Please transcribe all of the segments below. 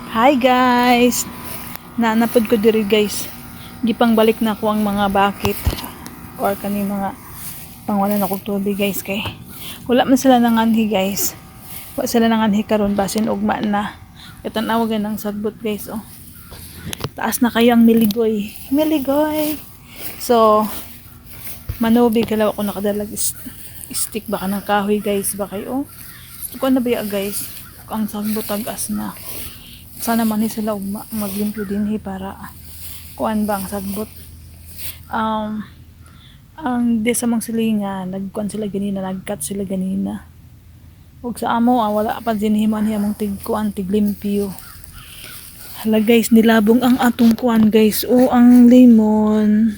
Hi guys! Nanapod ko diri guys. Gipang balik na ko ang mga bakit or kani mga pangwala na kong tubig guys kay wala man sila nanganhi guys. Wala sila nanganhi karon basin ugma na. Katanawagan ng sagbot guys oh. Taas na kayo ang miligoy. Miligoy! So, manubig kalaw ako nakadalag stick baka ng kahoy guys ba kayo oh. Ito na ba guys? Ang sagbot tagas na. Sana man sila maglimpyo din para kuan ba ang sagbot. Ang di sa mga silinga nagkuan sila ganina, nagkat sila ganina. Ug sa amo wala pa dinhiman niya mong tigkuan tiglimpyo. Hala guys, nilabong ang atong kuan guys. O ang lemon.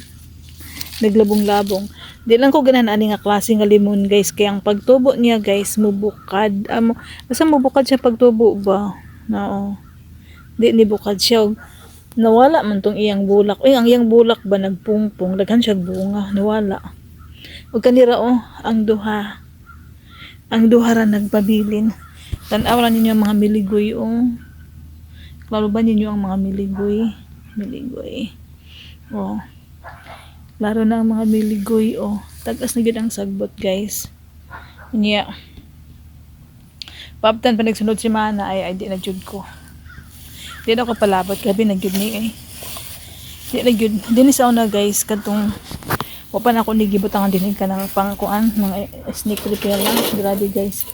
Naglabong-labong. Di lang ko ganan ani nga klase nga lemon guys kay ang pagtubo niya guys mubukad. Basta mubukad siya pagtubo ba? Nao. Di ni bukad siya. Nawala man tong iyang bulak. Ang iyang bulak ba nagpungpong, daghan siya bunga, nawala. Ug kanira ang duha. Ang duha ra nagpabilin. Tan-aw ra ninyo ang mga miligoy Klaro ba ninyo ang mga miligoy? Miligoy. Laro na ang mga miligoy Tagas na gid ang sagbot guys. Unya. Pabtan pa nagsunod si Mana ay di na jud ko. Di na ko palabot gabi na gyud ni Di na gyud dinhi sa una guys kadtong wa pa na ko ni gibutangan dinhi kanang pangkuan mga snake repel lang. Grabe guys.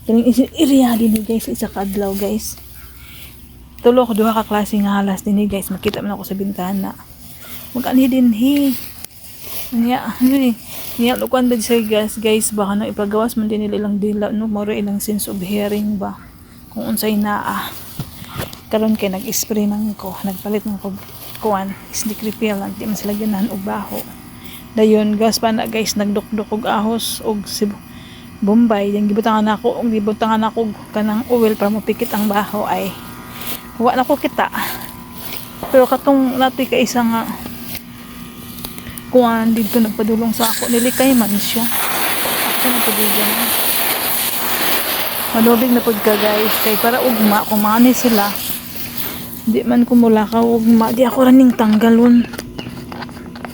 Kaning area dinhi guys isa ka adlaw guys. Tulo ko duha ka klase nga halas dinhi guys. Makita man ako sa bintana. Magani dinhi. Niya lukuan ba siya guys baka no ipagawas man din nila ilang dila no moro ilang sense of hearing ba kung unsay naa karon kay nag-spray man ko nagpalit ng kuan snake repellent di man sila ganahan og baho dayon gas pa na guys nagdukduk og ahos og Bombay yung gibutangan ako kanang oil para mapikit ang baho ay wa na ko kita pero katong natoy ka isa nga kuan dito nagpadulong sa ako nilikay man siya ako na padugan malubig na pud ka guys kay para ugma kumani sila di man ko mula ka ugma di ako raning tanggalon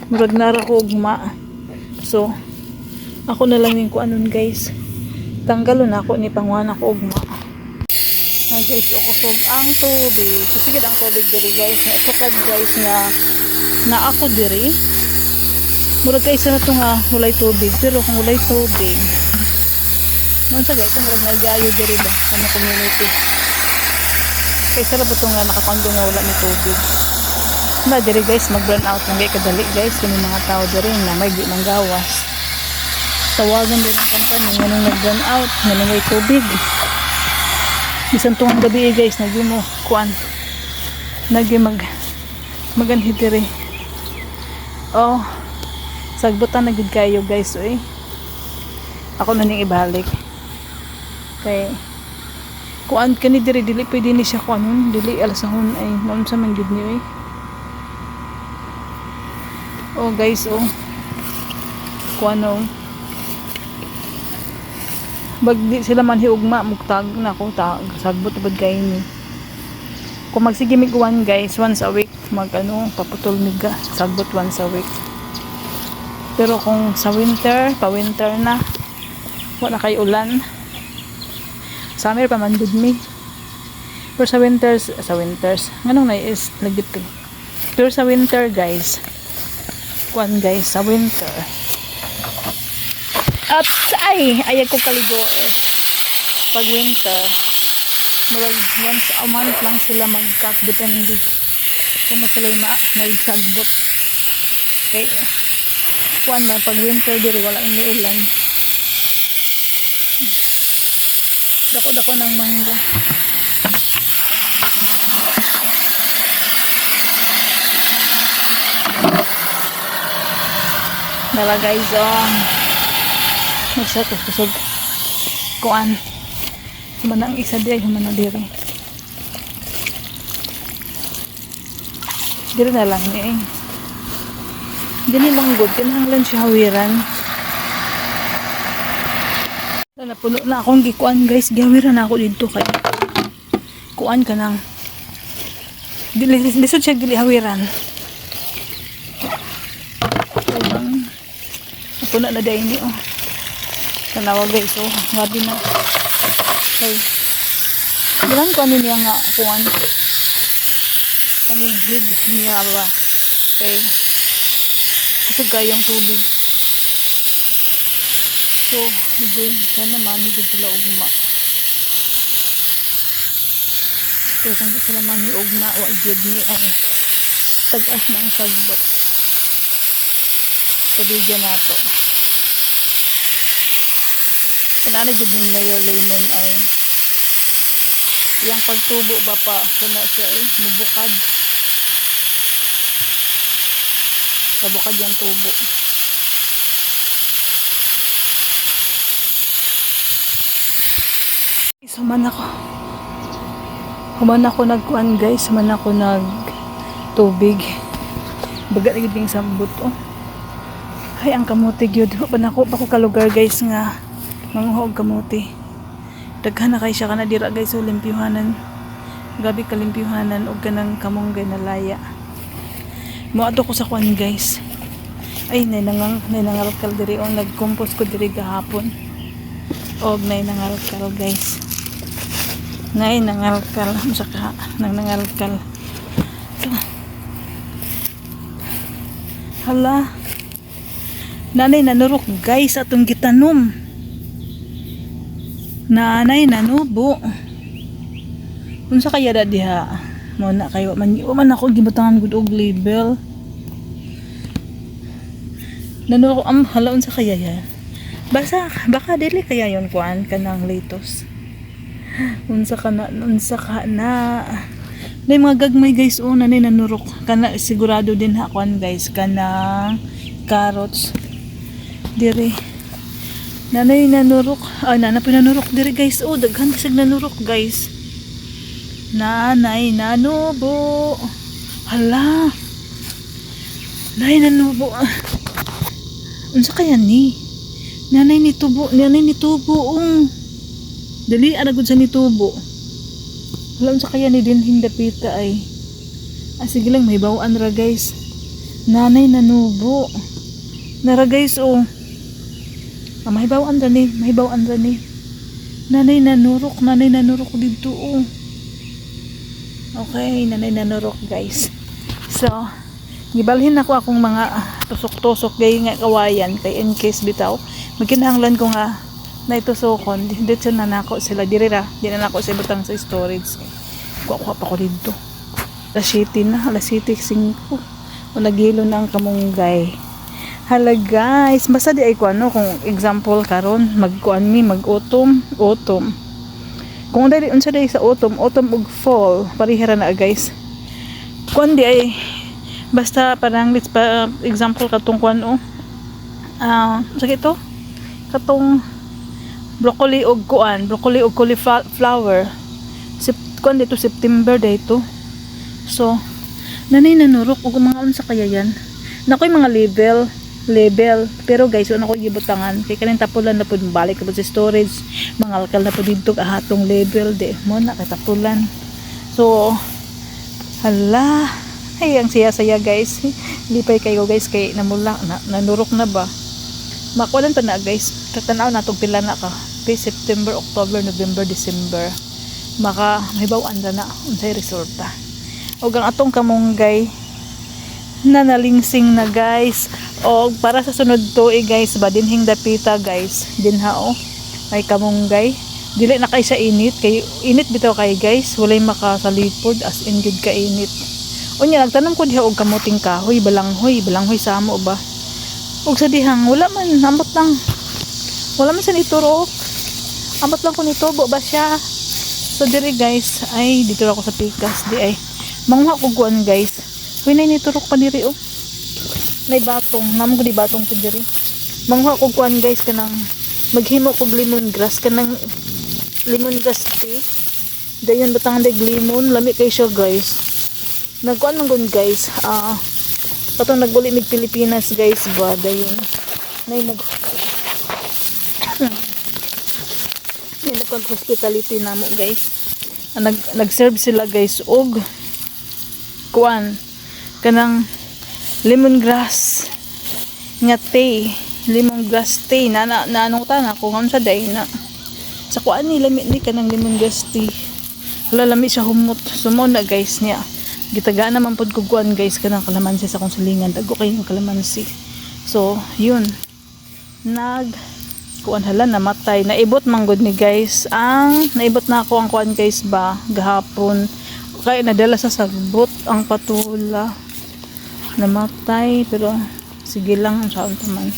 murag nara ko ugma so ako na lang yung kuanon guys tanggalon ako ni pangwana ko ugma guys ukusog ang tubig sige ang tubig diri guys sukad guys na ako diri murag guys na ito nga walay tubig pero kung walay tubig sa guys murag nagayo diri ba ang community kay sarap ito nga nakapando nga wala ni tubig na diri guys mag burn out lang kadali guys kung mga tao diri na may di manggawas tawagan din ang company nga nung nag burn out nga may tubig bisan tong gabi guys nagimo kuan maganhi diri sagbutan na gud kayo guys ako na ning ibalik kay kuan kani diri dili pwede ni siya kuan dili alasahon ay naun sa man gud ni guys kuan bagdi sila man hiugma mugtag na ko sagbot bud kay ni kung magsige mig kuan guys once a week paputol miga sagbot once a week. Pero kung sa winter, pa-winter na, wala kay ulan. Summer pa man good me. Pero sa winters, nganong na is lagit ko. Pero sa winter guys, kuan guys, sa winter. At ayag ko kaligo pag winter, once a month lang sila mag-cut, depende. Kung sila may sagbot. Okay, kuan man pag winter diri wala ni ulan dako ng mangga dala guys magsakos kuan human ang isa diri human na diri na lang ni dili lang good kinahanglan siya hawiran napuno na akong gikuan guys gawiran ako dito kay kuan ka nang lisod siya dili hawiran. Ubang ako na day ni oh. Tanawa guys oh, gabi na. Okay. Bilang ko ano niya nga kuan. Kani hid niya ba. Okay. Ito gayang tubig. So, dyan naman, hindi sila ugma. So, kung gusto naman ni ugma, wag yun ni ay tagas ng sagbot. Sabigyan nato. Inanay dyan din mayor lemon ay yung pagtubo ba pa, kuna siya ay bubukad. Nabukad yung tubo. Human ako nagkuan guys, human ako nag tubig. Baga na yung sambot oh. Ay ang kamote gyud. Panako pa ko ka lugar guys nga manguhog kamote. Daghan na kay siya kana dira guys so limpyuhanan. Gabi ka limpyuhanan og kanang kamonggay na laya. Moadto ko sa kuan guys. Ay nangalkal diri o nagcompose ko diri gahapon. Og nangalkal guys. Nangalkal saka nangalkal. Hala. Nanay nanurok guys atong gitanom. Nanay nanubo. Unsa kaya da diha? Mo na kayo man ako gibutangan gud og label. Nanurok hala unsa kaya ya? Baka dili kaya yon kuan kanang lettuce. Unsa ka na may mga gagmay guys o nanay nanurok kana sigurado din ha kuan guys kanang carrots dire nanay nanurok pinanurok dire guys o daghan sig nanurok guys nanay nanubo hala nanay nanubo unsa kaya ni nanay ni tubo dali aragod sa nitubo. Alam sa kaya ni din hindapita ay. Sige lang may bawaan ra guys. Nanay nanubo. Nara guys oh. May bawaan ra ni. Nanay nanurok dito oh. Okay, nanay nanurok guys. So, gibalhin ako akong mga tusok-tusok gay nga kawayan kay in case bitaw magkinahanglan ko nga na ito sokon dito na nako sila di na nako sa butang sa storage kuha pa ko dito alas 5 5 o nagilo na ang kamunggay hala guys basta di ay kuano kung example karon magkuan mi mag-autumn kung dali unsa dai sa autumn ug fall parihara na guys kuan di ay basta parang let's example katong kuan sakit to katong broccoli og cauliflower kuan dito September dito so nanay nanurok og mga unsa kaya yan nakoy mga label pero guys wala ko gibutangan kay kaning tapulan na pud balik ka sa storage mangalkal na pud dito ahatong label de mo na katapulan so hala ay ang saya guys lipay kayo guys kay namula nanurok na ba makulan pa na guys tatanaw natong pila na ka September, October, November, December maka may bawaan na unsay resulta og ang atong kamunggay na nalingsing na guys og para sa sunod tuig guys ba dinhing dapita guys dinha may kamunggay dili na kay sa init kay init bitaw kay guys walay makasalipod as in good ka init unya nagtanom ko diha og kamuting kahoy balanghoy sa amo ba ug sa dihang wala man sa niturok amot lang ko nitubo ba siya so diri guys ay dito ako sa pikas di ay manguha ko guan guys huy na niturok pa diri may batong namo ko di batong ko diri manguha ko guan guys kanang maghimo ko lemongrass kanang lemongrass tea dayon batang dag lemon lami kay siya guys nagkuan man gun guys patong naguli mig Pilipinas guys ba dayon nay nagkon hospitality namo guys nag-serve sila guys og kuan kanang lemongrass nga tea, lemongrass tea na anong tana kung ano sa day na sa kuan ni lami ni kanang lemongrass tea. Wala lami siya humot. Sumo na guys niya. Gitagaan naman pod ko kuan guys kanang kalamansi sa kong silingan. Dago kay ng kalamansi. So, yun. Kuan hala namatay. Naibot man gud ni guys. Naibot na ako ang kuan guys ba gahapon. Kaya nadala sa sagbot ang patula. Namatay pero sige lang ang saon man.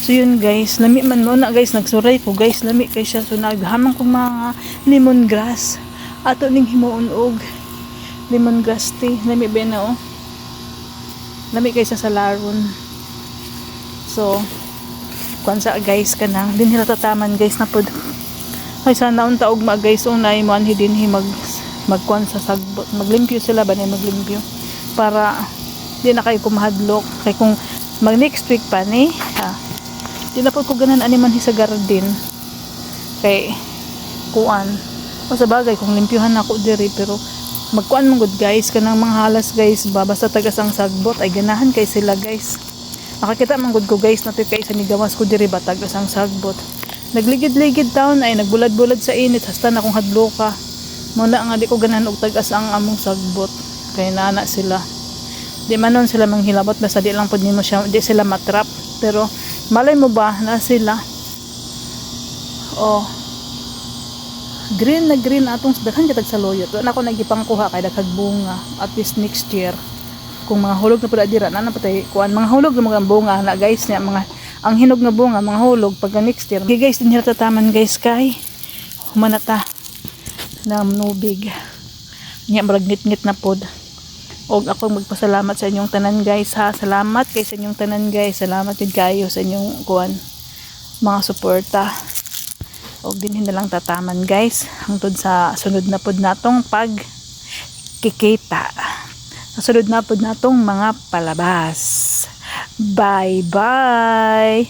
So yun guys, lami man mo na guys, nagsuray ko guys, lami kay siya. So naghamang ko mga lemongrass. Ato ning himuon og lemongrass tea. Lami ba na oh. Lami kay siya sa laron. So kuan sa guys kanang din nila tataman guys na pod. Ay sana unta og ma guys unay mo anhi din magkuan sa sagbot. Maglimpyo sila ba ni maglimpyo para di na kayo kumahadlok kay kung mag next week pa ni di na po ko ganan ani man sa garden kay kuan o sa bagay kung limpyuhan ako diri pero magkuan man gud guys kanang mga halas guys ba basta tagas ang sagbot ay ganahan kay sila guys. Nakakita man gud ko guys nato kay sa nigawas ko diri ba tagas ang sagbot nagligid-ligid taon ay nagbulad-bulad sa init hasta na akong hadloka mo na nga di ko ganahan og tagas ang among sagbot kay nana sila. Di man nun sila manghilabot basta di lang pod nimo siya di sila matrap pero malay mo ba na sila green na green atong daghan katag sa loyot wala ako nagipangkuha kay daghag bunga at least next year kung mga hulog na pud dira na patay kuan mga hulog na mga bunga na guys niya mga ang hinog nga bunga mga hulog pag next year okay, guys din hirap tataman guys kay humanata na nubig niya maragnit-ngit na pod. Og ako magpasalamat sa inyong tanan guys ha. Salamat kay sa inyong tanan guys. Salamat din kayo sa inyong kuan mga suporta. Og din na lang tataman guys hangtod sa sunod na pod natong pagkikita. Sa sunod na pod natong mga palabas. Bye bye.